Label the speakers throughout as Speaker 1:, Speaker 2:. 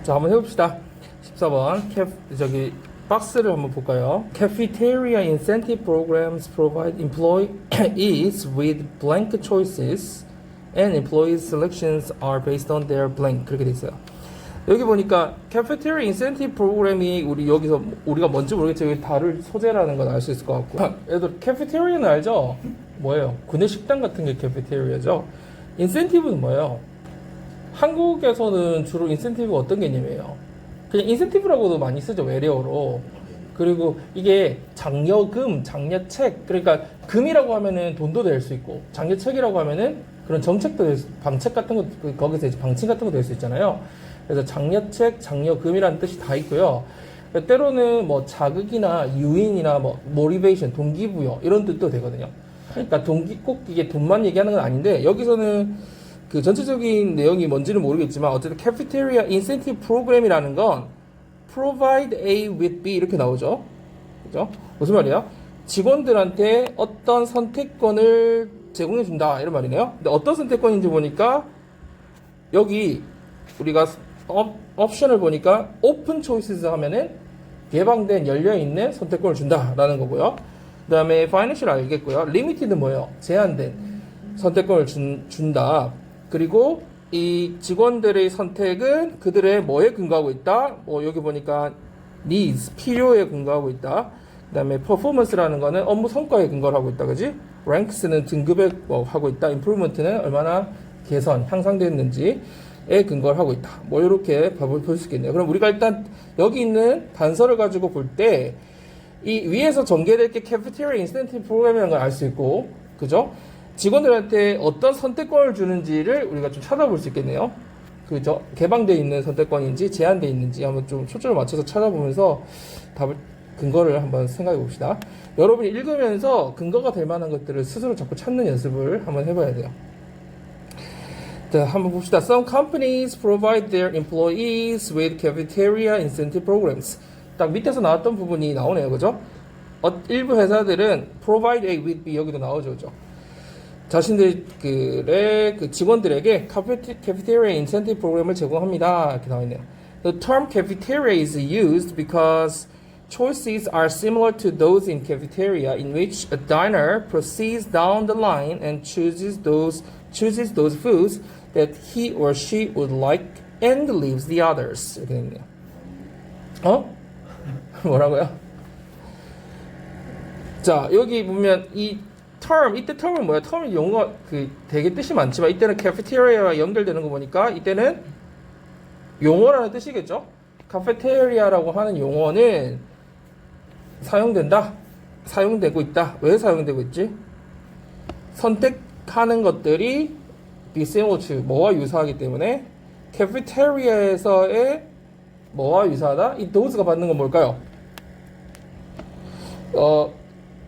Speaker 1: 자, 한번 해봅시다. 14번. 박스를 한번 볼까요? Cafeteria incentive programs provide employees with blank choices and employees selections are based on their blank. 그렇게 돼 있어요. 여기 보니까 Cafeteria incentive 프로그램이 우리가 뭔지 모르겠지만 여기 다룰 소재라는 건 알 수 있을 것 같고. 얘들 Cafeteria는 알죠? 뭐예요? 구내 식당 같은 게 Cafeteria죠. 인센티브는 뭐예요? 한국에서는 주로 인센티브가 어떤 개념이에요? 그냥 인센티브라고도 많이 쓰죠, 외래어로. 그리고 이게 장려금, 장려책, 그러니까 금이라고 하면은 돈도 될 수 있고, 장려책이라고 하면은 그런 정책도 될 수, 방책 같은 거, 거기서 이제 방침 같은 거 될 수 있잖아요. 그래서 장려책, 장려금이라는 뜻이 다 있고요. 때로는 뭐 자극이나 유인이나 뭐 모티베이션, 동기부여 이런 뜻도 되거든요. 그러니까 꼭 이게 돈만 얘기하는 건 아닌데, 여기서는 그 전체적인 내용이 뭔지는 모르겠지만 어쨌든 Cafeteria Incentive Program이라는 건 Provide A with B 이렇게 나오죠. 그죠? 무슨 말이야? 직원들한테 어떤 선택권을 제공해 준다 이런 말이네요. 근데 어떤 선택권인지 보니까 여기 우리가 옵션을 보니까 Open Choices 하면은 개방된 열려있는 선택권을 준다라는 거고요. 그 다음에 Financial 알겠고요. Limited는 뭐예요? 제한된 선택권을 준다. 그리고 이 직원들의 선택은 그들의 뭐에 근거하고 있다? 여기 보니까 needs, 필요에 근거하고 있다. 그 다음에 performance라는 거는 업무 성과에 근거를 하고 있다. 그지? ranks는 등급에 하고 있다. improvement는 얼마나 개선, 향상됐는지에 근거를 하고 있다. 이렇게 볼 수 있겠네요. 그럼 우리가 일단 여기 있는 단서를 가지고 볼 때 이 위에서 전개될 게 Cafeteria Incentive Program이라는 걸 알 수 있고, 그죠? 직원들한테 어떤 선택권을 주는지를 우리가 좀 찾아볼 수 있겠네요. 그죠? 개방되어 있는 선택권인지 제한되어 있는지 한번 좀 초점을 맞춰서 찾아보면서 근거를 한번 생각해 봅시다. 여러분이 읽으면서 근거가 될 만한 것들을 스스로 자꾸 찾는 연습을 한번 해봐야 돼요. 자, 한번 봅시다. Some companies provide their employees with cafeteria incentive programs. 딱 밑에서 나왔던 부분이 나오네요. 그죠? 일부 회사들은 provide A with B 여기도 나오죠. 그죠? 자신들의 그 직원들에게 cafeteria incentive 프로그램을 제공합니다. 이렇게 나와 있네요. The term cafeteria is used because choices are similar to those in cafeteria in which a diner proceeds down the line and chooses those foods that he or she would like and leaves the others. 이렇게 되네요. 뭐라고요? 자, 여기 보면 이 이때 term은 뭐야? term 용어 되게 뜻이 많지만 이때는 cafeteria와 연결되는 거 보니까 이때는 용어라는 뜻이겠죠? cafeteria라고 하는 용어는 사용되고 있다. 왜 사용되고 있지? 선택하는 것들이 be similar to 뭐와 유사하기 때문에 cafeteria에서의 뭐와 유사하다? 이 those가 받는 건 뭘까요?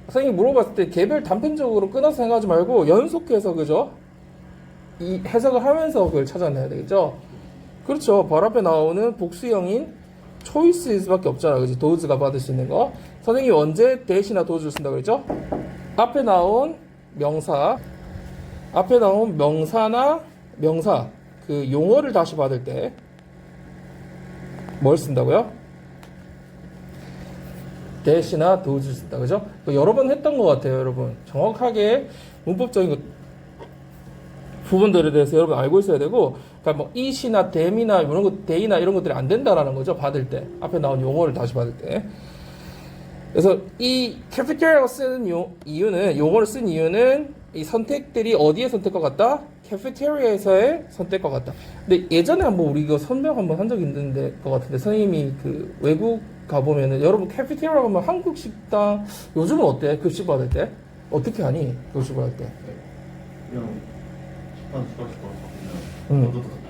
Speaker 1: 선생님이 물어봤을 때 개별 단편적으로 끊어서 생각하지 말고 연속해서, 그죠? 이 해석을 하면서 그걸 찾아내야 되겠죠? 그렇죠. 바로 앞에 나오는 복수형인 choices밖에 없잖아. 그지? does가 받을 수 있는 거. 선생님이 언제 대시나 does를 쓴다고 그랬죠? 앞에 나온 명사나 명사, 그 용어를 다시 받을 때 뭘 쓴다고요? 대시나 does를 쓴다. 그죠? 여러 번 했던 것 같아요, 여러분. 정확하게 문법적인 부분들에 대해서 여러분 알고 있어야 되고, 그러니까 뭐 it이나 them이나 이런 것, they나 이런 것들이 안 된다라는 거죠. 받을 때. 앞에 나온 용어를 다시 받을 때. 그래서 이 cafeteria가 쓰는 용어를 쓴 이유는 이 선택들이 어디에 선택과 같다? cafeteria에서의 선택과 같다. 근데 예전에 한번 우리 이거 설명 한번 한 적이 있는데 것 같은데, 선생님이 그 외국 가보면은 여러분 cafeteria 가면 한국 식당 요즘은 어때? 급식 받을 때 어떻게 하니? 급식 받을 때
Speaker 2: 그냥 식판 숟가락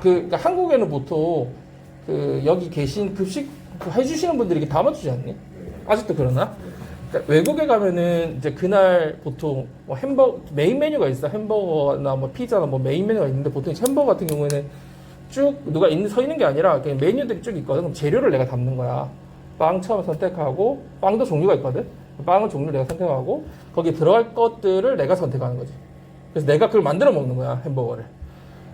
Speaker 1: 그러니까 한국에는 보통 여기 계신 급식 해주시는 분들이 이렇게 담아주지 않니? 아직도 그러나? 그러니까 외국에 가면은 이제 그날 보통 뭐 메인 메뉴가 있어. 햄버거나 뭐 피자나 뭐 메인 메뉴가 있는데, 보통 햄버거 같은 경우에는 쭉 누가 서 있는 게 아니라 그냥 메뉴들이 쭉 있거든. 그럼 재료를 내가 담는 거야. 빵 처음 선택하고, 빵도 종류가 있거든. 빵은 종류를 내가 선택하고, 거기에 들어갈 것들을 내가 선택하는 거지. 그래서 내가 그걸 만들어 먹는 거야, 햄버거를.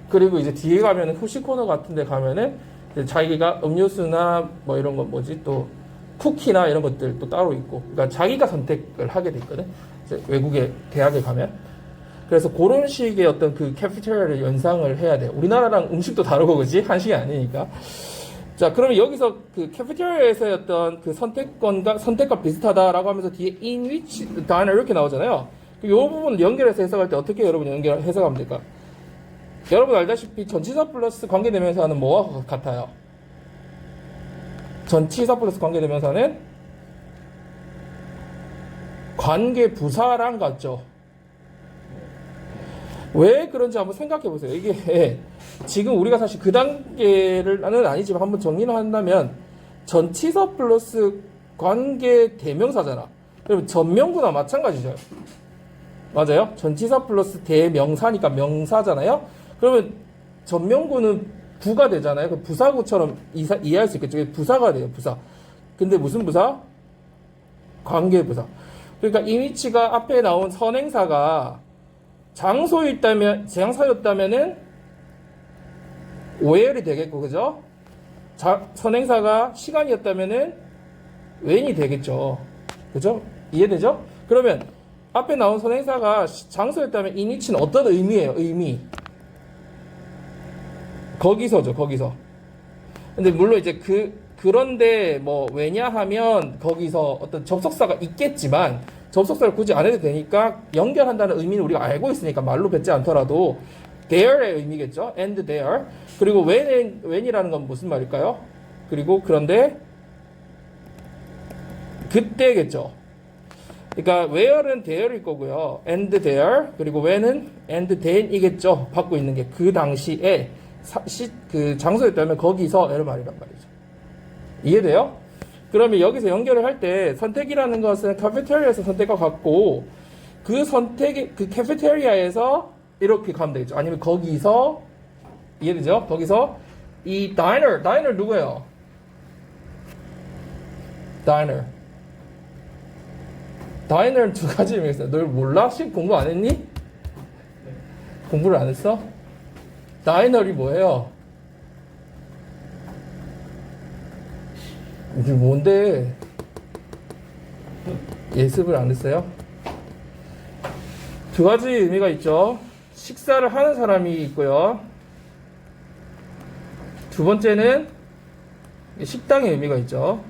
Speaker 1: 그리고 이제 뒤에 가면은 후식 코너 같은 데 가면은 이제 자기가 음료수나 뭐 이런 거 뭐지 또 쿠키나 이런 것들 또 따로 있고, 그러니까 자기가 선택을 하게 돼 있거든. 이제 외국에 대학에 가면. 그래서 그런 식의 어떤 그 캐피테리아를 연상을 해야 돼. 우리나라랑 음식도 다르고 그지? 한식이 아니니까. 자, 그러면 여기서 그 캐피테리아에서의 어떤 그 선택과 비슷하다라고 하면서 뒤에 in which diner 이렇게 나오잖아요. 이 부분을 연결해서 해석할 때 어떻게 여러분 해석하면 될까? 여러분 알다시피 전치사 플러스 관계대명사는 뭐와 같아요? 전치사 플러스 관계대명사는 관계부사랑 같죠? 왜 그런지 한번 생각해 보세요. 이게 지금 우리가 사실 그 단계는 아니지만 한번 정리를 한다면 전치사 플러스 관계대명사잖아. 그러면 전명구나 마찬가지죠. 맞아요? 전치사 플러스 대명사니까 명사잖아요? 그러면 전명구는 부가 되잖아요. 그 부사구처럼 이해할 수 있겠죠. 부사가 돼요, 부사. 근데 무슨 부사? 관계부사. 그러니까 이 위치가 앞에 나온 선행사가 장소였다면은 where이 되겠고, 그죠? 선행사가 시간이었다면은 when이 되겠죠. 그죠? 이해되죠? 그러면 앞에 나온 선행사가 장소였다면 in which는 어떤 의미예요? 의미. 거기서죠, 거기서. 근데 물론 이제 그런데 뭐 왜냐하면 거기서 어떤 접속사가 있겠지만 접속사를 굳이 안 해도 되니까 연결한다는 의미는 우리가 알고 있으니까 말로 뱉지 않더라도 there의 의미겠죠. and there. 그리고 when이라는 건 무슨 말일까요? 그리고 그런데 그때겠죠. 그러니까 where는 there일 거고요. and there. 그리고 when은 and then이겠죠. 받고 있는 게 그 당시에 그 장소였다면 거기서 이런 말이란 말이죠. 이해돼요? 그러면 여기서 연결을 할 때 선택이라는 것은 카페테리아에서 선택과 같고 그 선택이 그 카페테리아에서 이렇게 가면 되겠죠. 아니면 거기서 이해되죠? 거기서 이 다이너 누구예요? 다이너는 두 가지 의미가 있어요. 널 몰라? 공부 안 했니? 공부를 안 했어? 다이너리 뭐예요? 이게 뭔데? 예습을 안 했어요? 두 가지 의미가 있죠. 식사를 하는 사람이 있고요. 두 번째는 식당의 의미가 있죠.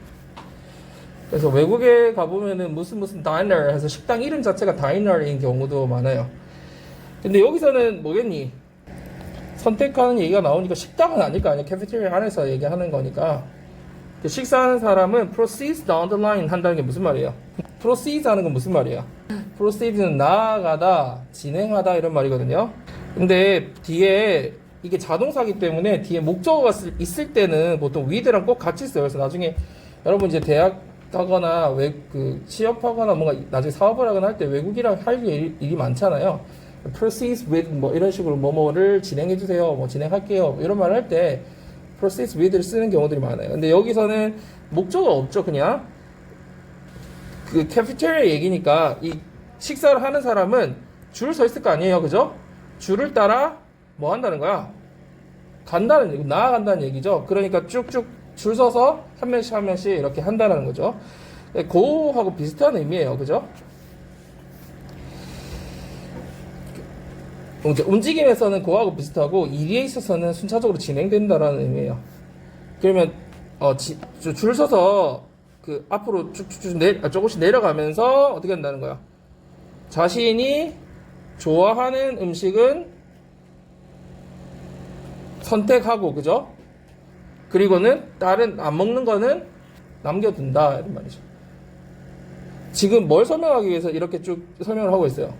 Speaker 1: 그래서 외국에 가보면은 무슨 다이너 해서 식당 이름 자체가 다이너인 경우도 많아요. 근데 여기서는 뭐겠니? 선택하는 얘기가 나오니까 식당은 아닐 거 아니야. 캐피테리아 안에서 얘기하는 거니까. 식사하는 사람은 proceeds down the line 한다는 게 무슨 말이에요? proceeds 하는 건 무슨 말이에요? proceeds는 나아가다, 진행하다 이런 말이거든요. 근데 뒤에 이게 자동사기 때문에 뒤에 목적어가 있을 때는 보통 with랑 꼭 같이 써요. 그래서 나중에 여러분 이제 대학 하거나 취업하거나 뭔가 나중에 사업을 하거나 할 때 외국이랑 할 일이 많잖아요. proceeds with 뭐 이런 식으로 뭐뭐를 진행해 주세요. 뭐 진행할게요. 이런 말을 할 때 proceeds with를 쓰는 경우들이 많아요. 근데 여기서는 목적어가 없죠. 그냥 그 캐피테리아 얘기니까 이 식사를 하는 사람은 줄 서 있을 거 아니에요. 그죠? 줄을 따라 뭐 한다는 거야? 간다는 얘기, 나아간다는 얘기죠. 그러니까 쭉쭉 줄 서서 한 명씩 한 명씩 이렇게 한다는 거죠. 고하고 비슷한 의미예요. 그죠? 움직임에서는 고하고 비슷하고 일에 있어서는 순차적으로 진행된다라는 의미예요. 그러면 줄 서서 그 앞으로 조금씩 내려가면서 어떻게 한다는 거야? 자신이 좋아하는 음식은 선택하고, 그죠? 그리고는 다른 안 먹는 거는 남겨둔다 이런 말이죠. 지금 뭘 설명하기 위해서 이렇게 쭉 설명을 하고 있어요?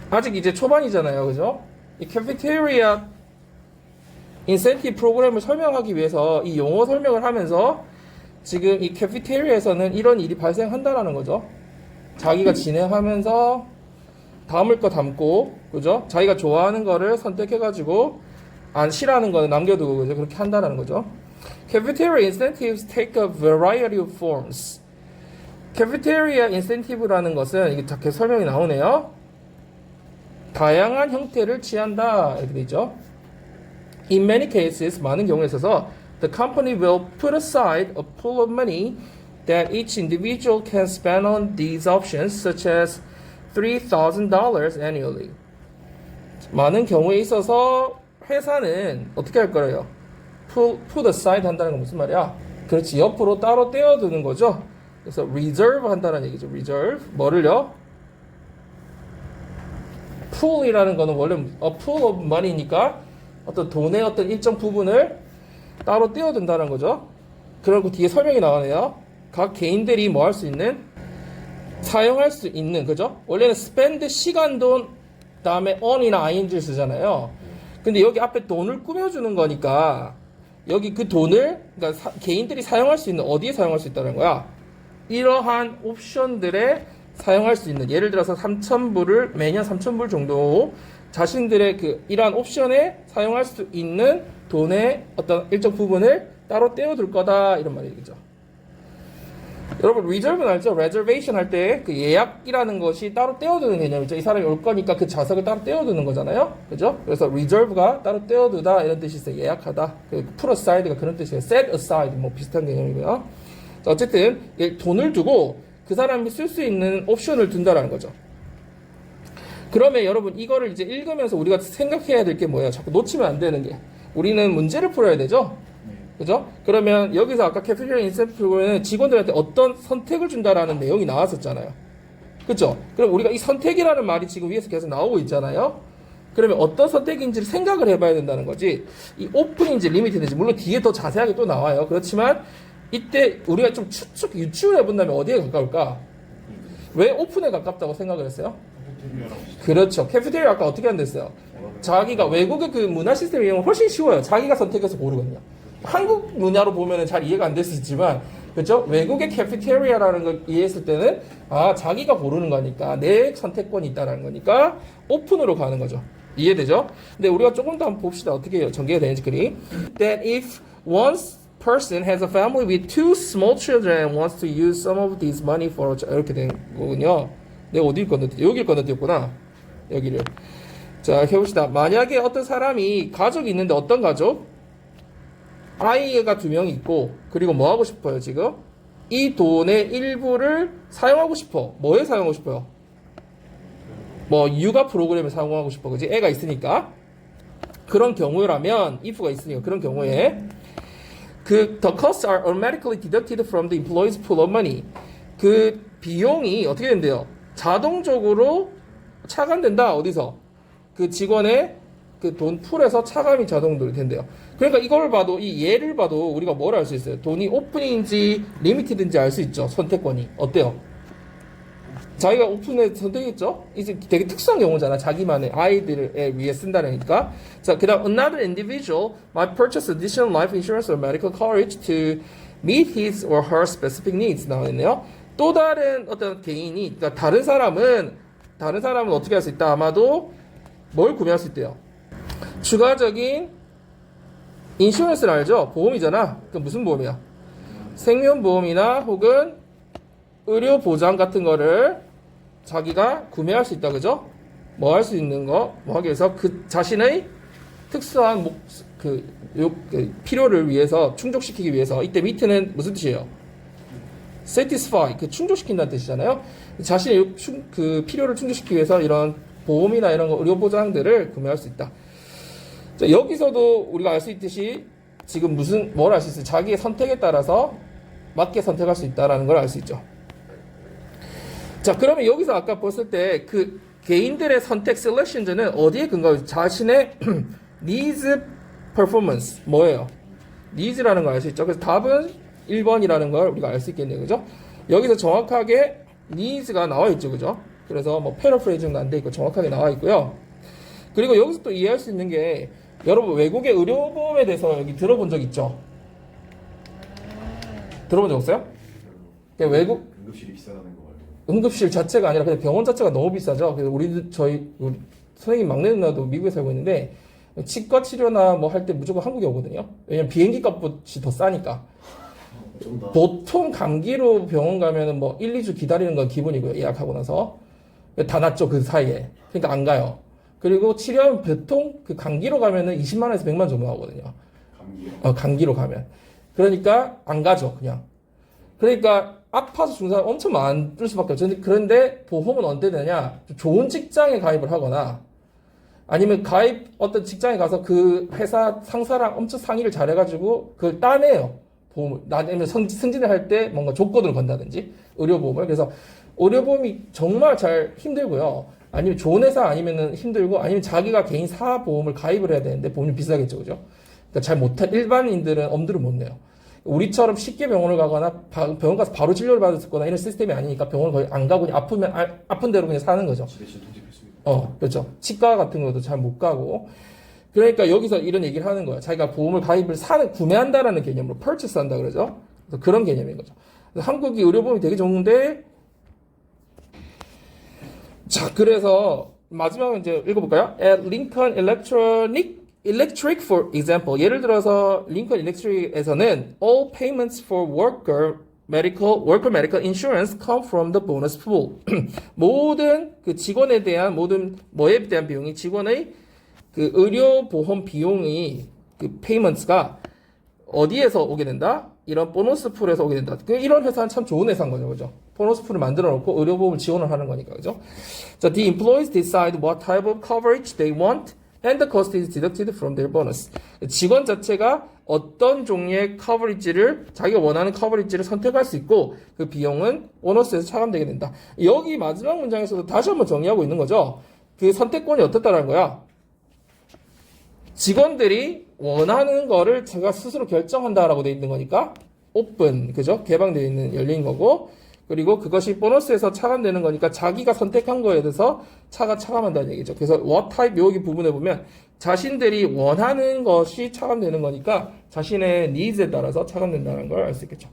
Speaker 1: 아직 이제 초반이잖아요, 그죠? 이 캐피테리아 인센티브 프로그램을 설명하기 위해서 이 용어 설명을 하면서 지금 이 캐피테리아에서는 이런 일이 발생한다라는 거죠. 자기가 진행하면서 담을 거 담고, 그죠? 자기가 좋아하는 거를 선택해가지고 안 싫어하는 거는 남겨두고, 그죠? 그렇게 한다는 거죠. Cafeteria incentives take a variety of forms. Cafeteria incentive라는 것은 이게 계속 설명이 나오네요. 다양한 형태를 취한다 이렇게 되죠. In many cases, 많은 경우에 있어서 the company will put aside a pool of money that each individual can spend on these options, such as $3,000 annually. 많은 경우에 있어서 회사는 어떻게 할 거예요? put aside 한다는 건 무슨 말이야? 그렇지, 옆으로 따로 떼어두는 거죠. 그래서 reserve 한다는 얘기죠. reserve 뭐를요? pool이라는 거는 원래 a pool of money니까 어떤 돈의 어떤 일정 부분을 따로 떼어둔다는 거죠. 그리고 뒤에 설명이 나오네요. 각 개인들이 뭐 할 수 있는? 사용할 수 있는, 그죠? 원래는 spend 시간 돈 다음에 on이나 ing를 쓰잖아요. 근데 여기 앞에 돈을 꾸며주는 거니까 여기 그 돈을 그러니까 개인들이 사용할 수 있는 어디에 사용할 수 있다는 거야? 이러한 옵션들에 사용할 수 있는, 예를 들어서 3,000불을 매년 3,000불 정도 자신들의 그 이러한 옵션에 사용할 수 있는 돈의 어떤 일정 부분을 따로 떼어둘 거다 이런 말이죠. 여러분 reserve는 알죠? reservation 할 때 그 예약이라는 것이 따로 떼어두는 개념이죠. 이 사람이 올 거니까 그 좌석을 따로 떼어두는 거잖아요. 그죠? 그래서 reserve가 따로 떼어두다 이런 뜻이 있어요. 예약하다. 그 put aside가 그런 뜻이에요. set aside 뭐 비슷한 개념이고요. 자, 어쨌든 돈을 두고 그 사람이 쓸 수 있는 옵션을 둔다라는 거죠. 그러면 여러분 이거를 이제 읽으면서 우리가 생각해야 될 게 뭐예요? 자꾸 놓치면 안 되는 게, 우리는 문제를 풀어야 되죠. 그죠? 그러면 여기서 아까 캐피테리아 인센티브 프로그램은 직원들한테 어떤 선택을 준다라는 내용이 나왔었잖아요. 그죠? 그럼 우리가 이 선택이라는 말이 지금 위에서 계속 나오고 있잖아요. 그러면 어떤 선택인지를 생각을 해봐야 된다는 거지. 이 오픈인지 리미티드인지 물론 뒤에 더 자세하게 또 나와요. 그렇지만 이때 우리가 좀 유추를 해본다면 어디에 가까울까? 왜 오픈에 가깝다고 생각을 했어요? 그렇죠. 캐피테리아 아까 어떻게 한댔어요? 자기가 외국의 그 문화 시스템 이용은 훨씬 쉬워요. 자기가 선택해서 고르거든요. 한국 문화로 보면은 잘 이해가 안 될 수 있지만, 그렇죠? 외국의 캐피테리아라는 걸 이해했을 때는 자기가 고르는 거니까 내 선택권이 있다라는 거니까 오픈으로 가는 거죠. 이해되죠? 근데 우리가 조금 더 한번 봅시다. 어떻게 전개가 되는지 글이. That if one person has a family with two small children and wants to use some of this money for 이렇게 된 거군요. 내가 어디 건너뛰었지? 여기를 건너뛰었구나. 여기를. 자, 해봅시다. 만약에 어떤 사람이 가족이 있는데 어떤 가족? 아이가 2명이 있고, 그리고 뭐 하고 싶어요, 지금? 이 돈의 일부를 사용하고 싶어. 뭐에 사용하고 싶어요? 뭐, 육아 프로그램에 사용하고 싶어. 그지? 애가 있으니까. 그런 경우라면, if가 있으니까, 그런 경우에, the costs are automatically deducted from the employee's pool of money. 그 비용이 어떻게 된대요? 자동적으로 차감된다. 어디서? 그 직원의 그 돈 풀에서 차감이 자동으로 된대요. 그러니까 이걸 봐도, 이 예를 봐도 우리가 뭘 알 수 있어요? 돈이 오픈인지 리미티드인지 알 수 있죠. 선택권이. 어때요? 자기가 오픈에 선택했죠? 이제 되게 특수한 경우잖아. 자기만의 아이들에 위해 쓴다니까. 자, 그 다음 another individual might purchase additional life insurance or medical coverage to meet his or her specific needs 나와있네요. 또 다른 어떤 개인이, 그러니까 다른 사람은 어떻게 할 수 있다? 아마도 뭘 구매할 수 있대요? 추가적인 인슈런스를 알죠? 보험이잖아. 그 무슨 보험이야? 생명보험이나 혹은 의료보장 같은 거를 자기가 구매할 수 있다. 그죠? 뭐 할 수 있는 거, 뭐 하기 위해서 그 자신의 특수한 필요를 위해서 충족시키기 위해서. 이때 밑에는 무슨 뜻이에요? satisfy, 그 충족시킨다는 뜻이잖아요. 자신의 그 필요를 충족시키기 위해서 이런 보험이나 이런 거, 의료보장들을 구매할 수 있다. 자, 여기서도 우리가 알 수 있듯이 지금 뭘 알 수 있어요? 자기의 선택에 따라서 맞게 선택할 수 있다라는 걸 알 수 있죠. 자, 그러면 여기서 아까 봤을 때 그 개인들의 선택 셀렉션즈는 어디에 근거해요? 자신의 needs performance 뭐예요? needs라는 걸 알 수 있죠. 그래서 답은 1번이라는 걸 우리가 알 수 있겠네요. 그죠? 여기서 정확하게 needs가 나와 있죠. 그죠? 그래서 뭐 패러프레이징도 안 돼 있고 정확하게 나와 있고요. 그리고 여기서 또 이해할 수 있는 게, 여러분 외국의 의료보험에 대해서 여기 들어본 적 있죠? 들어본 적 없어요? 외국
Speaker 2: 응급실이 비싸다는 거 말고.
Speaker 1: 응급실 자체가 아니라 그냥 병원 자체가 너무 비싸죠. 그래서 우리 선생님 막내 누나도 미국에 살고 있는데 치과 치료나 뭐 할 때 무조건 한국에 오거든요. 왜냐면 비행기 값이 더 싸니까. 보통 감기로 병원 가면은 뭐 1, 2주 기다리는 건 기본이고요. 예약하고 나서 다 낫죠, 그 사이에. 그러니까 안 가요. 그리고 치료하면 보통 그 감기로 가면은 20만 원에서 100만 원 정도 나오거든요.
Speaker 2: 감기요.
Speaker 1: 감기로 가면. 그러니까 안 가죠, 그냥. 그러니까 아파서 죽는 사람 엄청 많을 수밖에 없죠. 그런데 보험은 언제 되냐? 좋은 직장에 가입을 하거나 아니면 어떤 직장에 가서 그 회사 상사랑 엄청 상의를 잘해가지고 그걸 따내요. 보험을. 아니면 승진을 할 때 뭔가 조건을 건다든지 의료보험을. 그래서 의료보험이 정말 잘 힘들고요. 아니면 좋은 회사 아니면은 힘들고 아니면 자기가 개인 사보험을 가입을 해야 되는데 보험이 비싸겠죠, 그죠? 그러니까 잘 못한 일반인들은 엄두를 못 내요. 우리처럼 쉽게 병원을 가거나 병원 가서 바로 진료를 받았거나 이런 시스템이 아니니까 병원을 거의 안 가고 그냥 아픈 대로 그냥 사는 거죠.
Speaker 2: 집에 진통제했습니다.
Speaker 1: 그렇죠. 치과 같은 것도 잘 못 가고. 그러니까 여기서 이런 얘기를 하는 거예요. 자기가 보험을 구매한다라는 개념으로 purchase 한다 그러죠. 그래서 그런 개념인 거죠. 그래서 한국이 의료보험이 되게 좋은데, 자, 그래서 마지막으로 이제 읽어볼까요? At Lincoln Electric, for example. 예를 들어서 링컨 일렉트릭에서는 all payments for worker medical insurance come from the bonus pool. 모든 그 직원에 대한 모든 뭐에 대한 비용이 직원의 그 의료보험 비용이 그 payments가 어디에서 오게 된다? 이런 보너스 풀에서 오게 된다. 이런 회사는 참 좋은 회사인 거죠, 그죠? 보너스 풀을 만들어 놓고 의료보험을 지원을 하는 거니까, 그죠? 자, the employees decide what type of coverage they want, and the cost is deducted from their bonus. 직원 자체가 어떤 종류의 커버리지를 자기가 원하는 커버리지를 선택할 수 있고 그 비용은 보너스에서 차감되게 된다. 여기 마지막 문장에서도 다시 한번 정리하고 있는 거죠. 그 선택권이 어떻다라는 거야? 직원들이 원하는 거를 제가 스스로 결정한다라고 돼 있는 거니까 오픈, 그죠? 개방되어 있는 열린 거고, 그리고 그것이 보너스에서 차감되는 거니까 자기가 선택한 거에 대해서 차감한다는 얘기죠. 그래서 what type 여기 부분에 보면 자신들이 원하는 것이 차감되는 거니까 자신의 nids에 따라서 차감된다는 걸 알 수 있겠죠.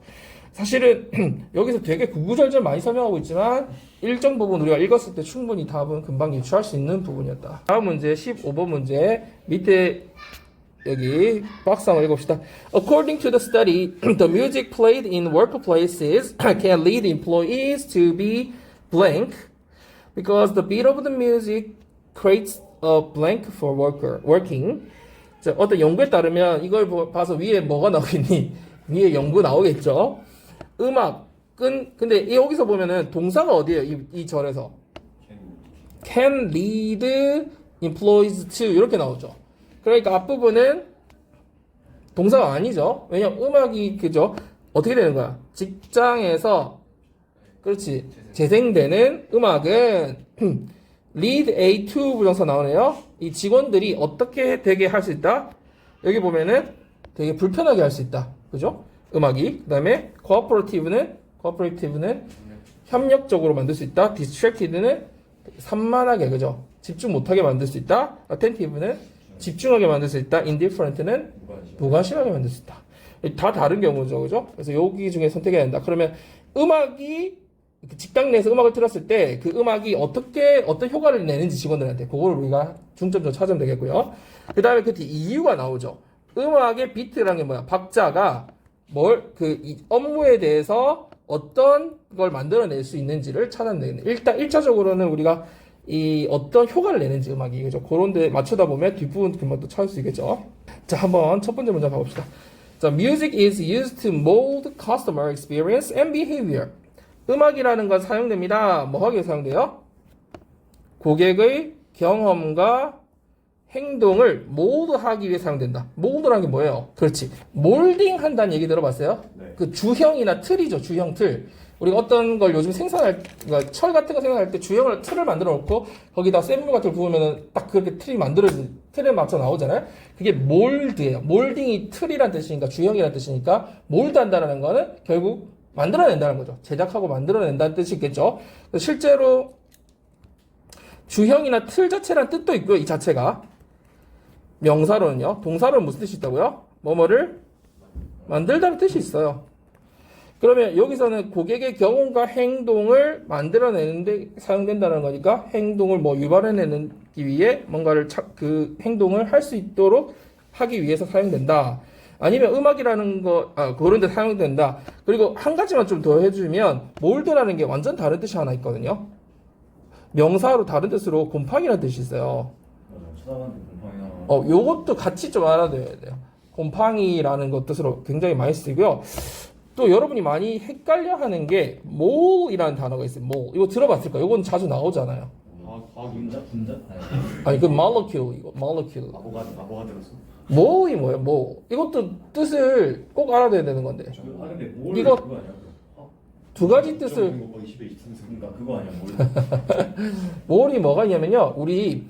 Speaker 1: 사실은 여기서 되게 구구절절 많이 설명하고 있지만 일정 부분 우리가 읽었을 때 충분히 답은 금방 유추할 수 있는 부분이었다. 다음 문제 15번 문제 밑에 여기 박스 한번 읽어봅시다. According to the study, the music played in workplaces can lead employees to be blank because the beat of the music creates a blank for working. 자, 어떤 연구에 따르면 이걸 봐서 위에 뭐가 나오겠니? 위에 연구 나오겠죠. 근데 여기서 보면은 동사가 어디예요? 이 절에서 can lead employees to 이렇게 나오죠. 그러니까 앞부분은 동사가 아니죠. 왜냐면 음악이 그죠? 어떻게 되는 거야? 직장에서 그렇지 재생되는 음악은 lead A to 부정사 나오네요. 이 직원들이 어떻게 되게 할 수 있다? 여기 보면은 되게 불편하게 할 수 있다. 그죠? 음악이. 그 다음에 cooperative는 협력적으로 만들 수 있다. distracted는 산만하게, 그죠? 집중 못하게 만들 수 있다. attentive는 집중하게 만들 수 있다. indifferent는 무관심하게 만들 수 있다. 다 다른 경우죠, 그죠? 그래서 여기 중에 선택해야 된다. 그러면 음악이 직장 내에서 음악을 틀었을 때 그 음악이 어떤 효과를 내는지 직원들한테 그걸 우리가 중점적으로 찾으면 되겠고요. 그 다음에 그 뒤 이유가 나오죠. 음악의 비트라는 게 뭐야? 박자가 이 업무에 대해서 어떤 걸 만들어낼 수 있는지를 찾아내는. 일단 1차적으로는 우리가 이 어떤 효과를 내는지 음악이, 그죠? 그런 데 맞추다 보면 뒷부분 금방 또 찾을 수 있겠죠. 자, 한번 첫 번째 문제 가봅시다. 자, music is used to mold customer experience and behavior. 음악이라는 건 사용됩니다. 뭐 하기에 사용돼요? 고객의 경험과 행동을 몰드하기 위해 사용된다. 몰드라는 게 뭐예요? 그렇지. 몰딩 한다는 얘기 들어봤어요?
Speaker 2: 네.
Speaker 1: 그 주형이나 틀이죠. 주형 틀. 우리가 어떤 걸 요즘 그러니까 철 같은 거 생산할 때 틀을 만들어 놓고 거기다 샘물 같은 걸 부으면은 딱 그렇게 틀에 맞춰 나오잖아요? 그게 몰드예요. 몰딩이 틀이란 뜻이니까, 주형이란 뜻이니까, 몰드 한다는 거는 결국 만들어낸다는 거죠. 제작하고 만들어낸다는 뜻이 있겠죠. 실제로 주형이나 틀 자체란 뜻도 있고요. 이 자체가. 명사로는요. 동사로는 무슨 뜻이 있다고요? 뭐뭐를 만들다는 뜻이 있어요. 그러면 여기서는 고객의 경험과 행동을 만들어내는데 사용된다는 거니까 행동을 유발해내기 위해 뭔가를 그 행동을 할 수 있도록 하기 위해서 사용된다. 아니면 음악이라는 그런 데 사용된다. 그리고 한 가지만 좀 더 해주면 몰드라는 게 완전 다른 뜻이 하나 있거든요. 명사로 다른 뜻으로 곰팡이라는 뜻이 있어요.
Speaker 3: 찾아봤는데 곰팡이 나와.
Speaker 1: 요것도 같이 좀 알아둬야 돼요. 곰팡이라는 것 뜻으로 굉장히 많이 쓰이고요. 또 여러분이 많이 헷갈려 하는 게 몰이라는 단어가 있어요. 몰. 이거 들어봤을 거예요. 이건 자주 나오잖아요.
Speaker 3: 과학 분자?
Speaker 1: 아니, 그 molecule, 이거, molecule.
Speaker 3: 바보가 들었어.
Speaker 1: 몰이 뭐예요, 몰. 이것도 뜻을 꼭 알아둬야 되는 건데.
Speaker 3: 근데 뭘
Speaker 1: 이거
Speaker 3: 그거 아니야?
Speaker 1: 두 가지 뜻을,
Speaker 3: 거의 10에 23승. 그러니까 그거 아니야?
Speaker 1: 몰이 뭐가 있냐면요. 우리,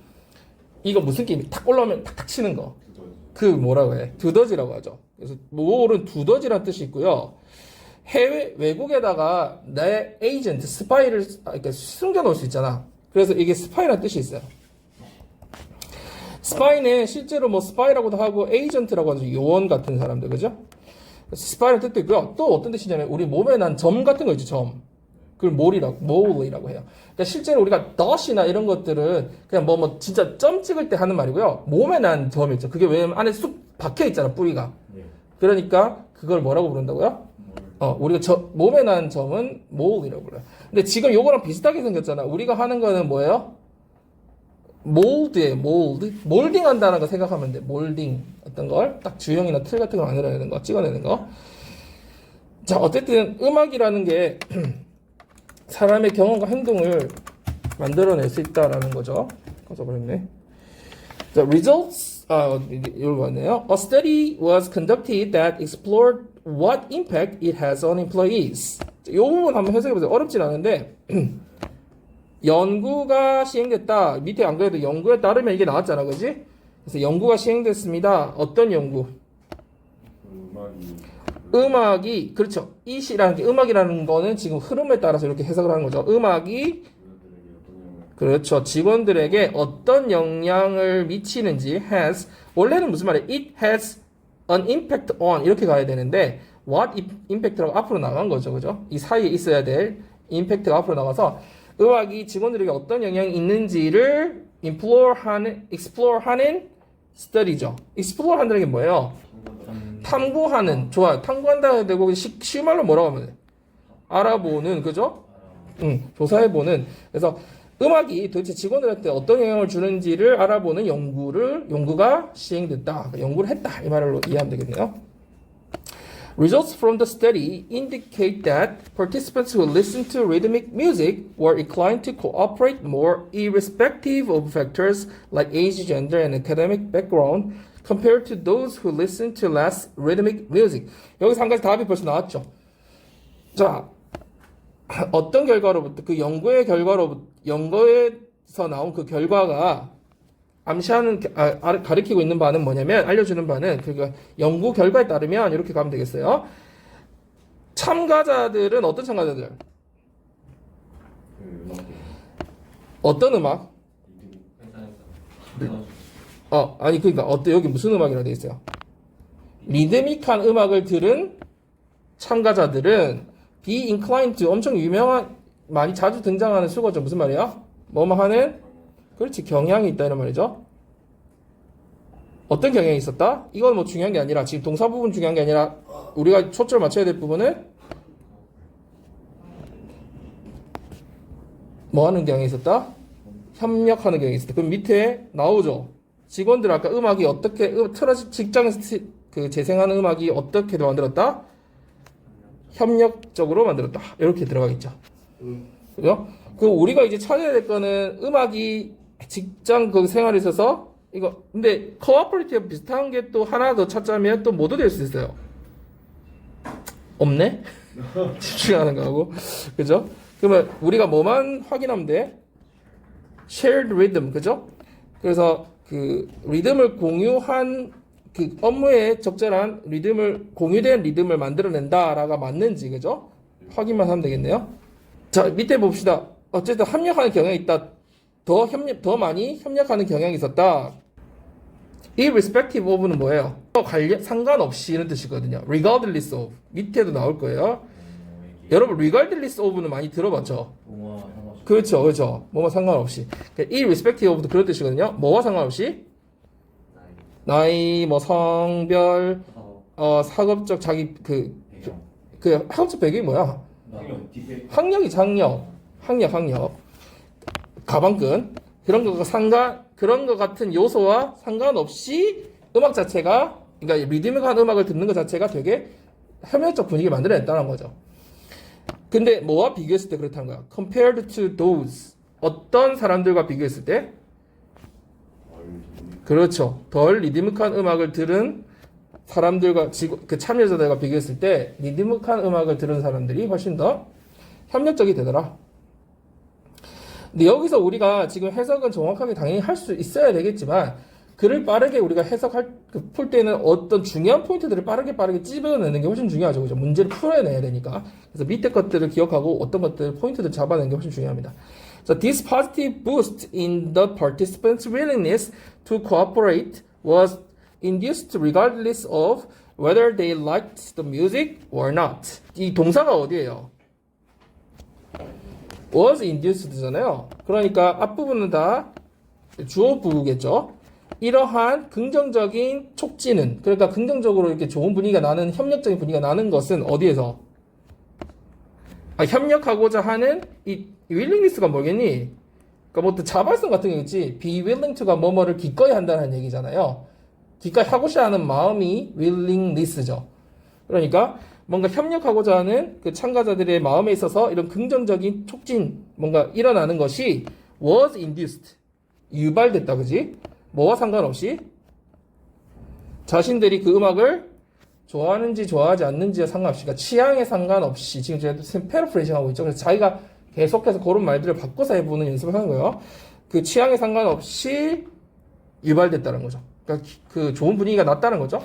Speaker 1: 이거 무슨 게임, 탁 올라오면 탁탁 치는 거. 그 뭐라고 해? 두더지라고 하죠. 그래서 몰은 두더지라는 뜻이 있고요. 해외 외국에다가 내 에이전트 스파이를 이렇게 숨겨놓을 수 있잖아. 그래서 이게 스파이라는 뜻이 있어요. 스파이는 실제로 뭐 스파이라고도 하고 에이전트라고 하죠. 요원 같은 사람들, 그죠? 스파이라는 뜻도 있고요. 또 어떤 뜻이냐면 우리 몸에 난 점 같은 거 있죠. 점. 그걸 몰이라고 해요. 그러니까 실제로 우리가 덧이나 이런 것들은 그냥 뭐 진짜 점 찍을 때 하는 말이고요. 몸에 난 점이 있죠. 그게 왜냐면 안에 쑥 박혀 있잖아, 뿌리가. 그러니까 그걸 뭐라고 부른다고요? 우리가 몸에 난 점은 몰이라고 불러요. 근데 지금 요거랑 비슷하게 생겼잖아. 우리가 하는 거는 뭐예요? 몰드예요, 몰드. 몰딩 한다는 거 생각하면 돼. 몰딩. 어떤 걸 딱 주형이나 틀 같은 걸 만들어내는 거, 찍어내는 거. 자, 어쨌든 음악이라는 게 사람의 경험과 행동을 만들어낼 수 있다라는 거죠. 꺼져버렸네. The results, 이거 왔네요. A study was conducted that explored what impact it has on employees. 이 부분 한번 해석해보세요. 어렵진 않은데 연구가 시행됐다. 밑에 안 그래도 연구에 따르면 이게 나왔잖아, 그지? 그래서 연구가 시행됐습니다. 어떤 연구? 음악이 그렇죠. 이시라는 게 음악이라는 거는 지금 흐름에 따라서 이렇게 해석을 하는 거죠. 음악이 그렇죠. 직원들에게 어떤 영향을 미치는지 has 원래는 무슨 말이에요? It has an impact on 이렇게 가야 되는데 what impact라고 앞으로 나간 거죠, 그죠? 이 사이에 있어야 될 impact가 앞으로 나가서 음악이 직원들에게 어떤 영향이 있는지를 explore 하는 study죠. explore 한다는 게 뭐예요? 탐구하는, 좋아요. 탐구한다 해야 되고, 쉬운 말로 뭐라고 하면 돼? 알아보는, 그죠? 조사해보는. 그래서 음악이 도대체 직원들한테 어떤 영향을 주는지를 알아보는 연구가 시행됐다. 연구를 했다. 이 말로 이해하면 되겠네요. Results from the study indicate that participants who listened to rhythmic music were inclined to cooperate more irrespective of factors like age, gender, and academic background compared to those who listened to less rhythmic music. 여기서 한 가지 답이 벌써 나왔죠. 자, 어떤 결과로부터 그 연구에서 나온 그 결과가 암시하는 가리키고 있는 바는 뭐냐면 알려주는 바는 그러니까 연구 결과에 따르면 이렇게 가면 되겠어요. 참가자들은 어떤 참가자들? 어떤 음악? 아니 그러니까 여기 무슨 음악이라고 돼 있어요? 리드믹한 음악을 들은 참가자들은 be inclined to 엄청 유명한 많이 자주 등장하는 수거죠. 무슨 말이야? 뭐뭐 하는 그렇지 경향이 있다 이런 말이죠. 어떤 경향이 있었다? 이건 뭐 중요한 게 아니라 지금 동사 부분 중요한 게 아니라 우리가 초점을 맞춰야 될 부분은 뭐 하는 경향이 있었다? 협력하는 경향이 있었다. 그럼 밑에 나오죠. 직원들 아까 음악이 어떻게 직장에서 그 재생하는 음악이 어떻게 만들었다? 협력적으로 만들었다. 이렇게 들어가겠죠. 그죠? 그 우리가 이제 찾아야 될 거는 음악이 직장 그 생활에 있어서 이거 근데 코어퍼레이티브 비슷한 게 또 하나 더 찾자면 또 뭐도 될 수 있어요. 없네? 집중하는 거하고 그죠? 그러면 우리가 뭐만 확인하면 돼? shared rhythm 그죠? 그래서 그 리듬을 공유한 그 업무에 적절한 공유된 리듬을 만들어낸다라가 맞는지 그죠? 확인만 하면 되겠네요. 자 밑에 봅시다. 어쨌든 협력하는 경향이 있다. 더 많이 협력하는 경향이 있었다. irrespective of는 뭐예요? 상관없이 이런 뜻이거든요. regardless of 밑에도 나올 거예요. 여러분 regardless of는 많이 들어봤죠? 그렇죠. 뭐와 상관없이. irrespective of도 그런 뜻이거든요. 뭐와 상관없이? 나이, 뭐 성별, 사업적 자기 그 학업적 배경이 뭐야? 학력이 학력, 가방끈 그런 거가 그런 것 같은 요소와 상관없이 음악 자체가, 그러니까 리드미컬한 음악을 듣는 것 자체가 되게 협력적 분위기를 만들어냈다는 거죠. 근데 뭐와 비교했을 때 그렇다는 거야. Compared to those. 어떤 사람들과 비교했을 때? 그렇죠. 덜 리드미컬한 음악을 들은 사람들과 그 참여자들과 비교했을 때 리드미컬한 음악을 들은 사람들이 훨씬 더 협력적이 되더라. 근데 여기서 우리가 지금 해석은 정확하게 당연히 할 수 있어야 되겠지만 글을 빠르게 우리가 풀 때는 어떤 중요한 포인트들을 빠르게 찝어내는 게 훨씬 중요하죠. 그죠? 문제를 풀어내야 되니까. 그래서 밑에 것들을 기억하고 어떤 것들 포인트들 잡아내는 게 훨씬 중요합니다. So this positive boost in the participants' willingness to cooperate was induced regardless of whether they liked the music or not. 이 동사가 어디예요? was induced잖아요. 그러니까 앞부분은 다 주어 부구겠죠. 이러한 긍정적인 촉진은, 그러니까 긍정적으로 이렇게 좋은 분위기가 나는, 협력적인 분위기가 나는 것은 어디에서? 협력하고자 하는 이 willingness가 뭐겠니? 그러니까 뭐 자발성 같은 게 있지. be willing to가 뭐뭐를 기꺼이 한다는 얘기잖아요. 기꺼이 하고자 하는 마음이 willingness죠. 그러니까 뭔가 협력하고자 하는 그 참가자들의 마음에 있어서 이런 긍정적인 촉진, 뭔가 일어나는 것이 was induced. 유발됐다, 그지? 뭐와 상관없이 자신들이 그 음악을 좋아하는지 좋아하지 않는지와 상관없이, 그러니까 취향에 상관없이, 지금 제가 패러프레이징 하고 있죠. 그래서 자기가 계속해서 그런 말들을 바꿔서 해보는 연습을 하는 거예요. 그 취향에 상관없이 유발됐다는 거죠. 그러니까 그 좋은 분위기가 났다는 거죠.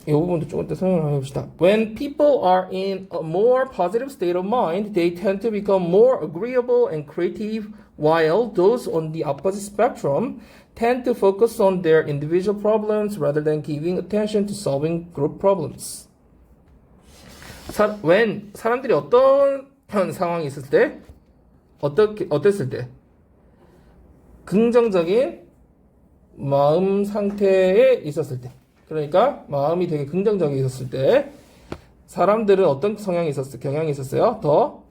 Speaker 1: 이 부분도 조금 더 설명을 해봅시다. When people are in a more positive state of mind, they tend to become more agreeable and creative, while those on the opposite spectrum tend to focus on their individual problems rather than giving attention to solving group problems. when 사람들이 어떤 상황이 있을 때, 어땠을 때, 긍정적인 마음 상태에 있었을 때, 그러니까 마음이 되게 긍정적이 있었을 때 사람들은 어떤 경향이 있었어요? 더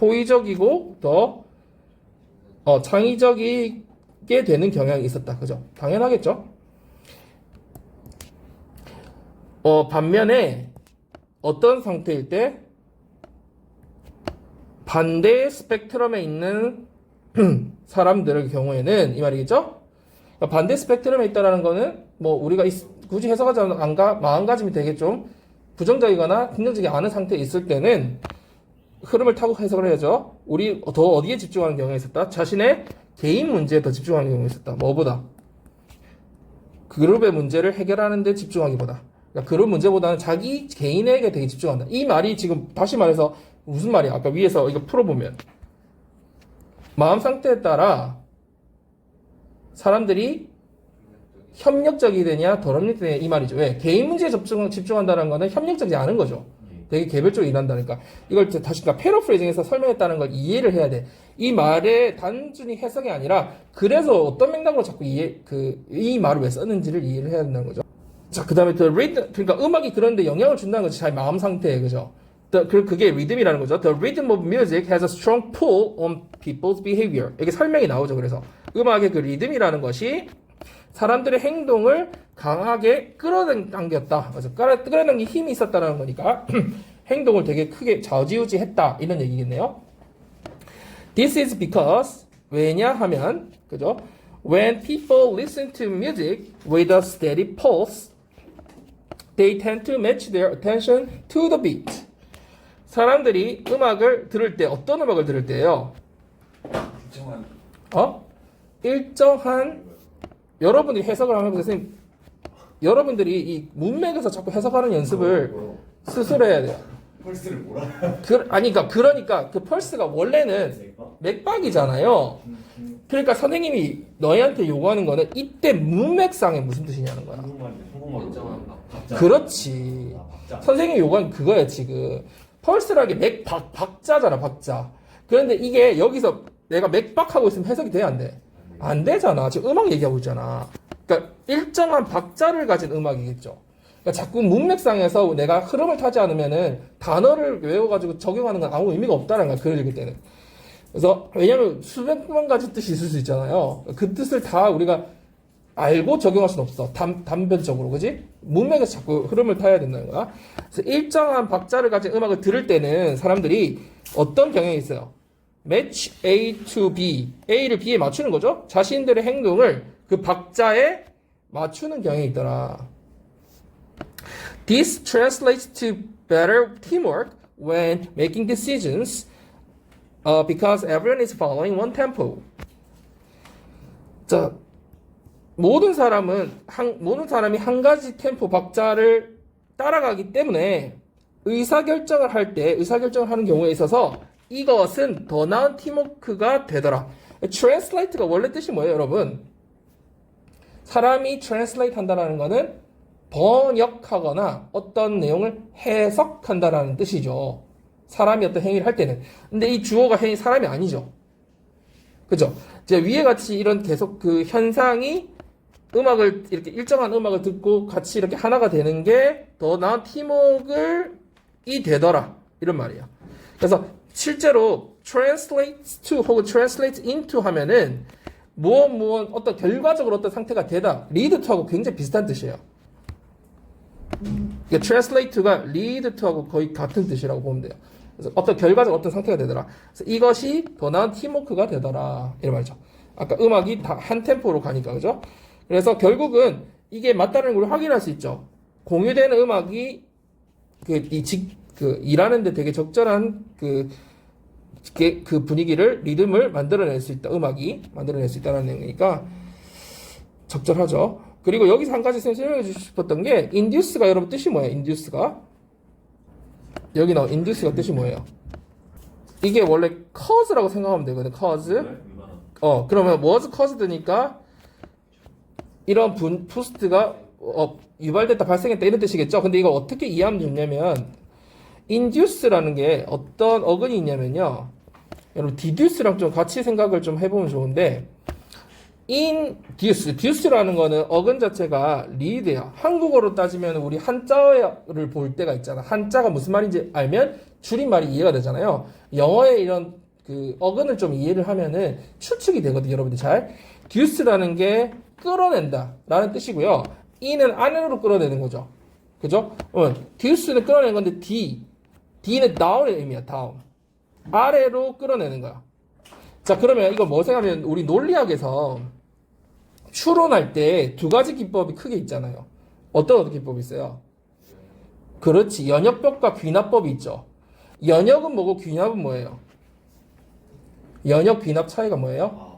Speaker 1: 호의적이고 더 창의적이게 되는 경향이 있었다. 그죠? 당연하겠죠? 반면에 어떤 상태일 때 반대 스펙트럼에 있는 사람들의 경우에는 이 말이겠죠? 반대 스펙트럼에 있다라는 거는 뭐 우리가 굳이 해석하지 않은 마음가짐이 되게 좀 부정적이거나 긍정적이지 않은 상태에 있을 때는 흐름을 타고 해석을 해야죠. 우리 더 어디에 집중하는 경우가 있었다? 자신의 개인 문제에 더 집중하는 경우가 있었다. 뭐보다? 그룹의 문제를 해결하는 데 집중하기보다. 그러니까 그룹 문제보다는 자기 개인에게 되게 집중한다. 이 말이 지금 다시 말해서 무슨 말이야? 아까 위에서 이거 풀어보면 마음 상태에 따라 사람들이 협력적이 되냐 덜 협력적이 되냐 이 말이죠. 왜? 개인 문제에 집중한다는 거는 협력적이지 않은 거죠. 되게 개별적으로 일한다니까. 이걸 다시 패러프레이징해서 설명했다는 걸 이해를 해야 돼. 이 말의 단순히 해석이 아니라 그래서 어떤 맥락으로 자꾸 이 말을 왜 썼는지를 이해를 해야 된다는 거죠. 자, 그 다음에 그러니까 음악이 그런데 영향을 준다는 거지. 자기 마음 상태에, 그죠? 그게 리듬이라는 거죠. The rhythm of music has a strong pull on people's behavior. 이게 설명이 나오죠. 그래서 음악의 그 리듬이라는 것이 사람들의 행동을 강하게 끌어당겼다. 맞아. 끌어당긴 힘이 있었다는 거니까 행동을 되게 크게 좌지우지했다. 이런 얘기겠네요. This is because 왜냐하면 그죠? When people listen to music with a steady pulse, they tend to match their attention to the beat. 사람들이 음악을 들을 때 어떤 음악을 들을 때예요? 일정한 여러분들이 해석을 하면 선생님 여러분들이 이 문맥에서 자꾸 해석하는 연습을 스스로 해야 돼요.
Speaker 3: 펄스를 뭐라?
Speaker 1: 그러니까 그 펄스가 원래는 맥박이잖아요. 그러니까 선생님이 너희한테 요구하는 거는 이때 문맥상에 무슨 뜻이냐는 거야.
Speaker 3: 한국말로 박자.
Speaker 1: 그렇지. 선생님이 요구하는 그거야 지금. 펄스라는 게 박자잖아, 박자. 그런데 이게 여기서 내가 맥박하고 있으면 해석이 돼, 안 돼? 안 되잖아. 지금 음악 얘기하고 있잖아. 그러니까 일정한 박자를 가진 음악이겠죠. 그러니까 자꾸 문맥상에서 내가 흐름을 타지 않으면은 단어를 외워가지고 적용하는 건 아무 의미가 없다는 거야. 글을 읽을 때는. 그래서 왜냐면 수백만 가지 뜻이 있을 수 있잖아요. 그 뜻을 다 우리가 알고 적용할 수는 없어. 단변적으로, 그지? 문맥에서 자꾸 흐름을 타야 된다는 거야. 그래서 일정한 박자를 가진 음악을 들을 때는 사람들이 어떤 경향이 있어요? match A to B. A를 B에 맞추는 거죠? 자신들의 행동을 그 박자에 맞추는 경향이 있더라. This translates to better teamwork when making decisions because everyone is following one tempo. 자, 모든 사람이 한 가지 템포 박자를 따라가기 때문에 의사결정을 하는 경우에 있어서 이것은 더 나은 팀워크가 되더라. translate가 원래 뜻이 뭐예요, 여러분? 사람이 translate 한다는 거는 번역하거나 어떤 내용을 해석한다라는 뜻이죠. 사람이 어떤 행위를 할 때는. 근데 이 주어가 사람이 아니죠. 그죠? 이제 위에 같이 이런 계속 그 현상이 이렇게 일정한 음악을 듣고 같이 이렇게 하나가 되는 게 더 나은 팀워크이 되더라. 이런 말이에요. 그래서 실제로 translates to 혹은 translates into 하면은 무엇 어떤 결과적으로 어떤 상태가 되다. lead to하고 굉장히 비슷한 뜻이에요. 그러니까 translate to가 lead to하고 거의 같은 뜻이라고 보면 돼요. 그래서 어떤 결과적으로 어떤 상태가 되더라. 그래서 이것이 더 나은 팀워크가 되더라. 이런 말이죠. 아까 음악이 다 한 템포로 가니까, 그죠? 그래서 결국은 이게 맞다는 걸 확인할 수 있죠. 공유되는 음악이 일하는데 되게 적절한 그 분위기를, 리듬을 만들어낼 수 있다. 음악이 만들어낼 수 있다는 내용이니까 적절하죠. 그리고 여기서 한 가지 설명해 주고 싶었던 게 induce가 여러분 뜻이 뭐예요? induce가 여기 나온 induce가 뜻이 뭐예요? 이게 원래 cause라고 생각하면 되거든. cause. 그러면 was caused니까 이런 부스트가 유발됐다, 발생했다 이런 뜻이겠죠. 근데 이거 어떻게 이해하면 좋냐면 induce라는 게 어떤 어근이 있냐면요. 여러분 deduce랑 좀 같이 생각을 좀 해보면 좋은데 induce라는 거는 어근 자체가 lead야. 한국어로 따지면 우리 한자어를 볼 때가 있잖아. 한자가 무슨 말인지 알면 줄임말이 이해가 되잖아요. 영어의 이런 그 어근을 좀 이해를 하면은 추측이 되거든요, 여러분들 잘. duce라는 게 끌어낸다 라는 뜻이고요. e는 안으로 끌어내는 거죠. 그죠? duce는 끌어내는 건데 D는 down의 의미야, down. 아래로 끌어내는 거야. 자, 그러면 이거 뭐 생각하면 우리 논리학에서 추론할 때 두 가지 기법이 크게 있잖아요. 어떤 기법이 있어요? 그렇지. 연역법과 귀납법이 있죠. 연역은 뭐고 귀납은 뭐예요? 연역, 귀납 차이가 뭐예요?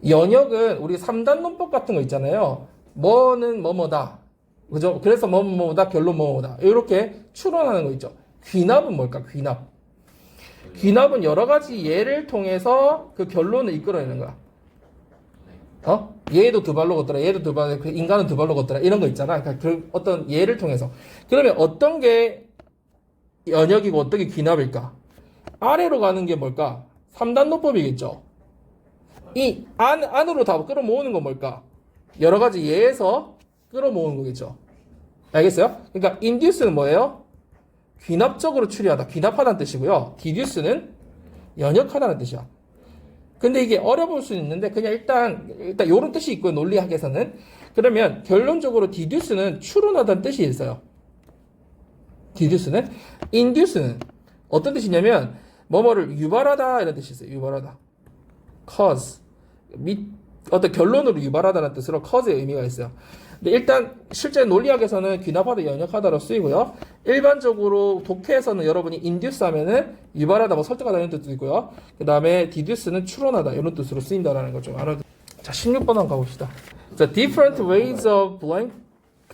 Speaker 1: 연역은 우리 3단 논법 같은 거 있잖아요. 뭐는 뭐뭐다. 그죠? 그래서 뭐뭐다, 결론 뭐뭐다. 이렇게 추론하는 거 있죠. 귀납은 뭘까? 귀납은 여러 가지 예를 통해서 그 결론을 이끌어내는 거야. 얘도 두 발로 걷더라. 얘도 두 발로, 인간은 두 발로 걷더라. 이런 거 있잖아. 그러니까 그 어떤 예를 통해서. 그러면 어떤 게 연역이고 어떤 게 귀납일까? 아래로 가는 게 뭘까? 3단 논법이겠죠. 이 안으로 다 끌어모으는 건 뭘까? 여러 가지 예에서 끌어모으는 거겠죠. 알겠어요? 그러니까 induce는 뭐예요? 귀납적으로 추리하다, 귀납하다는 뜻이고요. deduce는 연역하다는 뜻이야. 근데 이게 어려볼 수는 있는데 그냥 일단 이런 뜻이 있고요, 논리학에서는. 그러면 결론적으로 deduce는 추론하다는 뜻이 있어요. deduce는. induce는 어떤 뜻이냐면 뭐뭐를 유발하다 이런 뜻이 있어요. 유발하다. cause. 어떤 결론으로 유발하다는 뜻으로 cause의 의미가 있어요. 근데 일단 실제 논리학에서는 귀납하다, 연역하다로 쓰이고요. 일반적으로 독해에서는 여러분이 induce 하면은 유발하다, 뭐 설득하다 이런 뜻도 있고요. 그 다음에 deduce는 추론하다 이런 뜻으로 쓰인다라는 걸 좀 알아두세요. 자, 16번 한번 가봅시다. The different ways of blank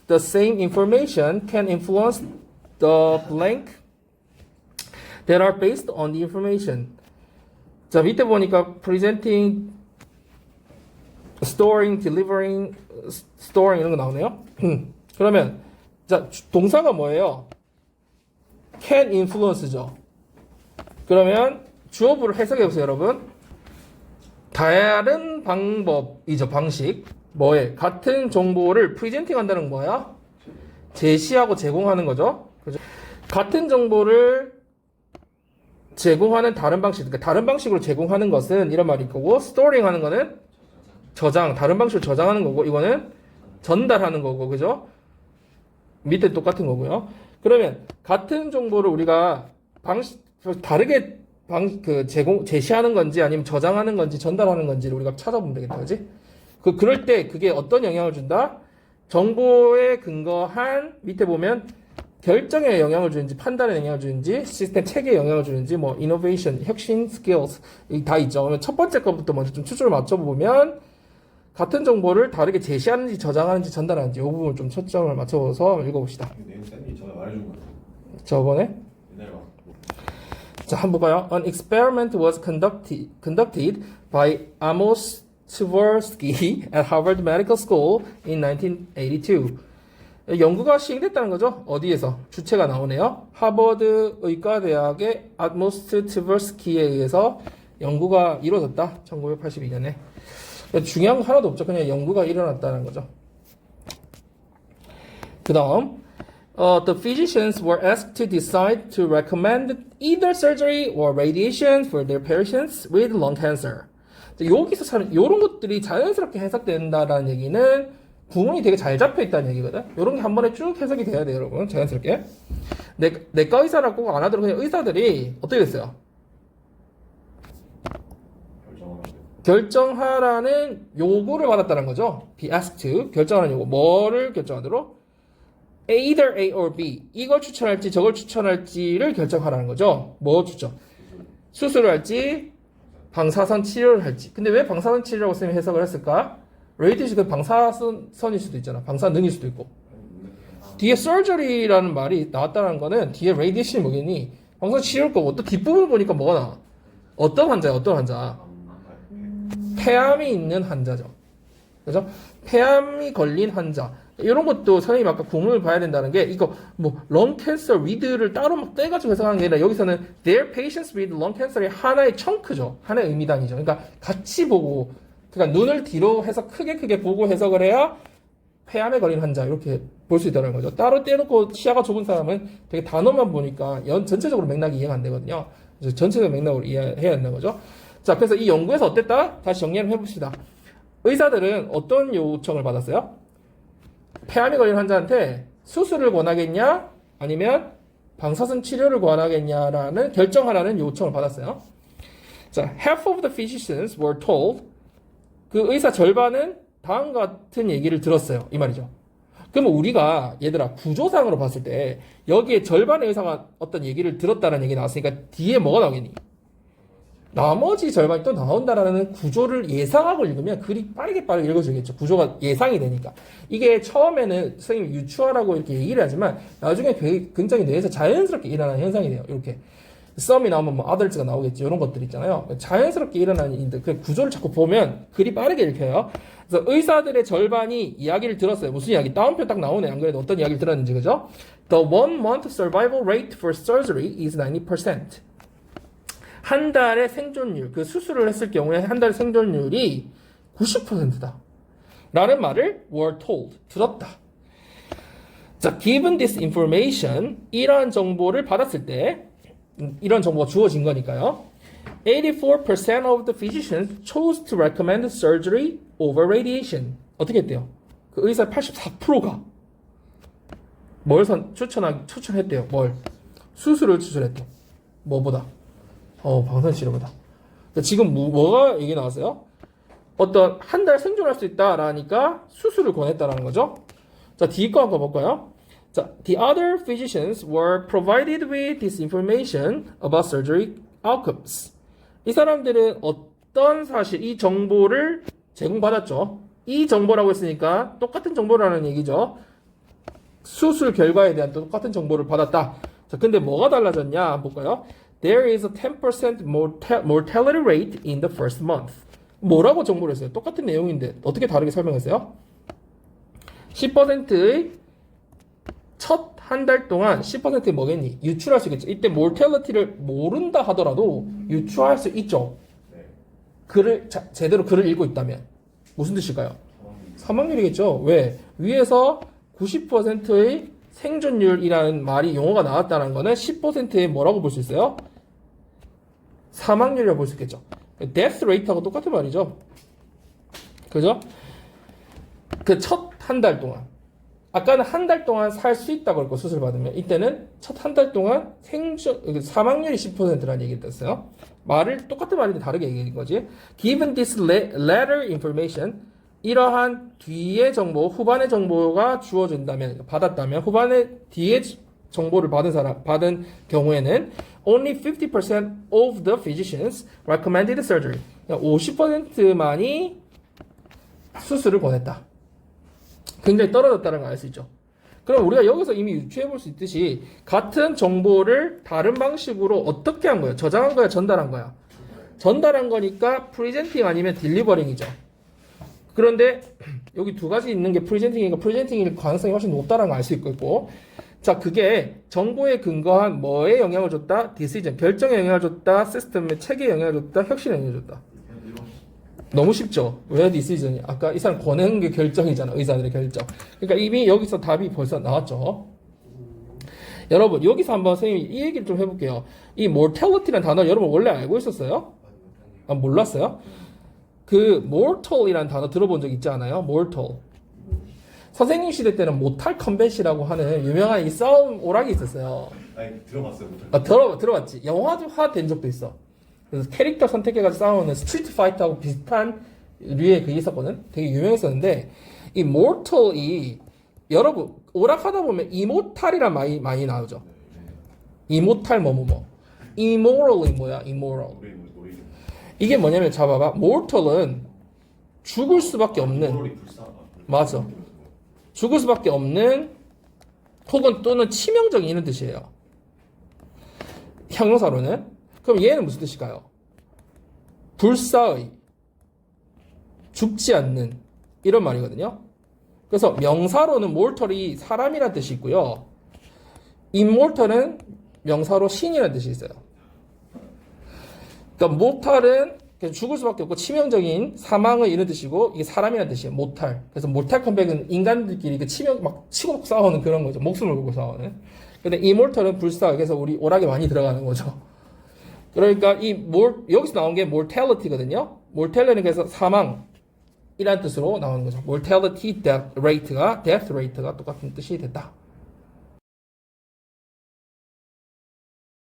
Speaker 1: the same information can influence the blank that are based on the information. 자, 밑에 보니까 presenting, storing, delivering, storing 이런 거 나오네요. 그러면 자, 동사가 뭐예요? can influence죠. 그러면 주어부를 해석해 보세요, 여러분. 다른 방법이죠, 방식. 뭐에? 같은 정보를 프리젠팅 한다는 건 뭐야? 제시하고 제공하는 거죠. 그죠? 같은 정보를 제공하는 다른 방식, 그러니까 다른 방식으로 제공하는 것은 이런 말일 거고, 스토링 하는 거는 저장, 다른 방식으로 저장하는 거고, 이거는 전달하는 거고, 그죠? 밑에 똑같은 거고요. 그러면 같은 정보를 우리가 다르게 제시하는 건지 아니면 저장하는 건지 전달하는 건지를 우리가 찾아보면 되겠다, 그지? 그럴 때 그게 어떤 영향을 준다? 정보에 근거한 밑에 보면 결정에 영향을 주는지 판단에 영향을 주는지 시스템 체계에 영향을 주는지 뭐 이노베이션, 혁신, 스킬스 다 있죠. 그러면 첫 번째 것부터 먼저 좀 추출을 맞춰보면 같은 정보를 다르게 제시하는지 저장하는지 전달하는지 이 부분을 좀 초점을 맞춰서 읽어봅시다.
Speaker 2: 내일 쌤이 전에 말해준 거 같아요.
Speaker 1: 저번에
Speaker 2: 옛날에 막
Speaker 1: 자, 한번 볼까요? An experiment was conducted by Amos Tversky at Harvard Medical School in 1982. 연구가 시행됐다는 거죠. 어디에서? 주체가 나오네요. 하버드 의과대학의 Amos Tversky에 의해서 연구가 이루어졌다. 1982년에. 중요한 거 하나도 없죠. 그냥 연구가 일어났다는 거죠. 그 다음 the physicians were asked to decide to recommend either surgery or radiation for their patients with lung cancer. 여기서 이런 것들이 자연스럽게 해석된다라는 얘기는 구문이 되게 잘 잡혀 있다는 얘기거든. 이런 게 한 번에 쭉 해석이 돼야 돼요, 여러분. 자연스럽게. 내과 의사라고 꼭 안 하더라도 그냥 의사들이 어떻게 됐어요? 결정하라는 요구를 받았다는 거죠. be asked to 결정하는 요구. 뭐를 결정하도록? either A or B. 이걸 추천할지 저걸 추천할지를 결정하라는 거죠. 뭐 추천? 수술을 할지 방사선 치료를 할지. 근데 왜 방사선 치료라고 쌤이 해석을 했을까? 레이디시 그 방사선일 수도 있잖아. 방사능일 수도 있고. 뒤에 surgery라는 말이 나왔다는 거는 뒤에 radiation이 뭐겠니? 방사선 치료일 거고 또 뒷부분 보니까 뭐가 나와? 어떤 환자야? 어떤 환자? 폐암이 있는 환자죠. 그죠? 폐암이 걸린 환자. 이런 것도 선생님 아까 구문을 봐야 된다는 게 이거 뭐 lung cancer with를 따로 막 떼가지고 해석하는 게 아니라 여기서는 their patients with lung cancer의 하나의 청크죠. 하나의 의미단위죠. 그러니까 같이 보고 그러니까 눈을 뒤로 해서 크게 보고 해석을 해야 폐암에 걸린 환자 이렇게 볼 수 있다는 거죠. 따로 떼놓고 시야가 좁은 사람은 되게 단어만 보니까 전체적으로 맥락이 이해가 안 되거든요. 그래서 전체적 맥락으로 이해해야 된다는 거죠. 자, 그래서 이 연구에서 어땠다? 다시 정리를 해봅시다. 의사들은 어떤 요청을 받았어요? 폐암이 걸린 환자한테 수술을 권하겠냐? 아니면 방사선 치료를 권하겠냐라는 결정하라는 요청을 받았어요. 자, half of the physicians were told 그 의사 절반은 다음과 같은 얘기를 들었어요. 이 말이죠. 그러면 우리가 얘들아 구조상으로 봤을 때 여기에 절반의 의사가 어떤 얘기를 들었다는 얘기 나왔으니까 뒤에 뭐가 나오겠니? 나머지 절반이 또 나온다라는 구조를 예상하고 읽으면 글이 빠르게 읽어지겠죠. 구조가 예상이 되니까. 이게 처음에는 선생님이 유추하라고 이렇게 얘기를 하지만 나중에 굉장히 뇌에서 자연스럽게 일어나는 현상이 돼요. 이렇게. 썸이 나오면 뭐 others가 나오겠죠. 이런 것들 있잖아요. 자연스럽게 일어나는 일인데 그 구조를 자꾸 보면 글이 빠르게 읽혀요. 그래서 의사들의 절반이 이야기를 들었어요. 무슨 이야기? 다운표 딱 나오네. 안 그래도 어떤 이야기를 들었는지, 그죠? The 1 month survival rate for surgery is 90%. 한 달의 생존율, 그 수술을 했을 경우에 한 달의 생존율이 90%다. 라는 말을 were told, 들었다. 자, given this information, 이러한 정보를 받았을 때, 이런 정보가 주어진 거니까요. 84% of the physicians chose to recommend surgery over radiation. 어떻게 했대요? 그 의사 84%가 뭘 추천했대요? 뭘? 수술을 추천했대요. 뭐보다? 방사선 치료보다. 지금 뭐가 얘기 나왔어요? 어떤 한 달 생존할 수 있다라니까 수술을 권했다라는 거죠. 자, 뒤에 거 한번 볼까요? 자, the other physicians were provided with this information about surgery outcomes. 이 사람들은 어떤 사실, 이 정보를 제공받았죠. 이 정보라고 했으니까 똑같은 정보라는 얘기죠. 수술 결과에 대한 똑같은 정보를 받았다. 자, 근데 뭐가 달라졌냐? 한번 볼까요? There is a 10% mortality rate in the first month. 뭐라고 정보를 했어요? 똑같은 내용인데 어떻게 다르게 설명했어요? 10%의 첫 한 달 동안 10%의 뭐겠니? 유출할 수 있겠죠. 이때 mortality를 모른다 하더라도 유추할 수 있죠. 글을 제대로 글을 읽고 있다면 무슨 뜻일까요? 사망률이겠죠. 왜? 위에서 90%의 생존율이라는 말이 용어가 나왔다는 거는 10%의 뭐라고 볼 수 있어요? 사망률이라고 볼 수 있겠죠. death rate하고 똑같은 말이죠. 그죠? 그 첫 한 달 동안. 아까는 한 달 동안 살 수 있다고 했고 수술 받으면 이때는 첫 한 달 동안 사망률이 10%라는 얘기를 했어요. 말을 똑같은 말인데 다르게 얘기한 거지. Given this latter information, 이러한 뒤의 정보, 후반의 정보가 주어진다면, 받았다면, 후반의 뒤의 정보를 받은 경우에는 only 50% of the physicians recommended surgery. 50%만이 수술을 권했다. 굉장히 떨어졌다는 걸 알 수 있죠. 그럼 우리가 여기서 이미 유추해 볼 수 있듯이 같은 정보를 다른 방식으로 어떻게 한 거예요? 저장한 거야, 전달한 거야? 전달한 거니까 프리젠팅 아니면 딜리버링이죠. 그런데 여기 두 가지 있는 게 프리젠팅이니까 프리젠팅일 가능성이 훨씬 높다는 걸 알 수 있고, 자, 그게 정보에 근거한 뭐에 영향을 줬다? 디시전, 결정에 영향을 줬다? 시스템의 체계에 영향을 줬다? 혁신에 영향을 줬다? 너무 쉽죠? 왜 디시전이? 아까 이 사람 권하는 게 결정이잖아. 의사들의 결정. 그러니까 이미 여기서 답이 벌써 나왔죠. 여러분, 여기서 한번 선생님이 이 얘기를 좀 해볼게요. 이 mortality라는 단어 여러분 원래 알고 있었어요? 아, 몰랐어요? 그 mortal이라는 단어 들어본 적 있지 않아요? mortal. 선생님 시대 때는 모탈 컴뱃이라고 하는 유명한 이 싸움 오락이 있었어요.
Speaker 2: 아니 들어봤어요.
Speaker 1: 들어봤지. 영화화 된 적도 있어. 그래서 캐릭터 선택해가지고 싸우는 스트리트 파이터하고 비슷한 류의 그게 있었거든. 되게 유명했었는데 이 mortal이 여러분 오락하다 보면 이모탈이란 말이 많이 나오죠. 이모탈 뭐뭐뭐. immoral이 뭐야? immoral. 이게 뭐냐면 잡아봐. mortal은 죽을 수밖에 없는. 맞아. 죽을 수밖에 없는 혹은 또는 치명적인 이런 뜻이에요. 형용사로는. 그럼 얘는 무슨 뜻일까요? 불사의, 죽지 않는 이런 말이거든요. 그래서 명사로는 mortal이 사람이라는 뜻이 있고요. immortal은 명사로 신이라는 뜻이 있어요. 그러니까 mortal은 죽을 수밖에 없고 치명적인 사망의 이런 뜻이고 이게 사람이라는 뜻이에요. mortal. 그래서 mortal combat은 인간들끼리 막 치고 싸우는 그런 거죠. 목숨을 걸고 싸우는. 근데 immortal은 불사의. 그래서 우리 오락에 많이 들어가는 거죠. 그러니까 여기서 나온 게 mortality거든요. mortality는 그래서 사망이라는 뜻으로 나오는 거죠. mortality death rate가 똑같은 뜻이 됐다.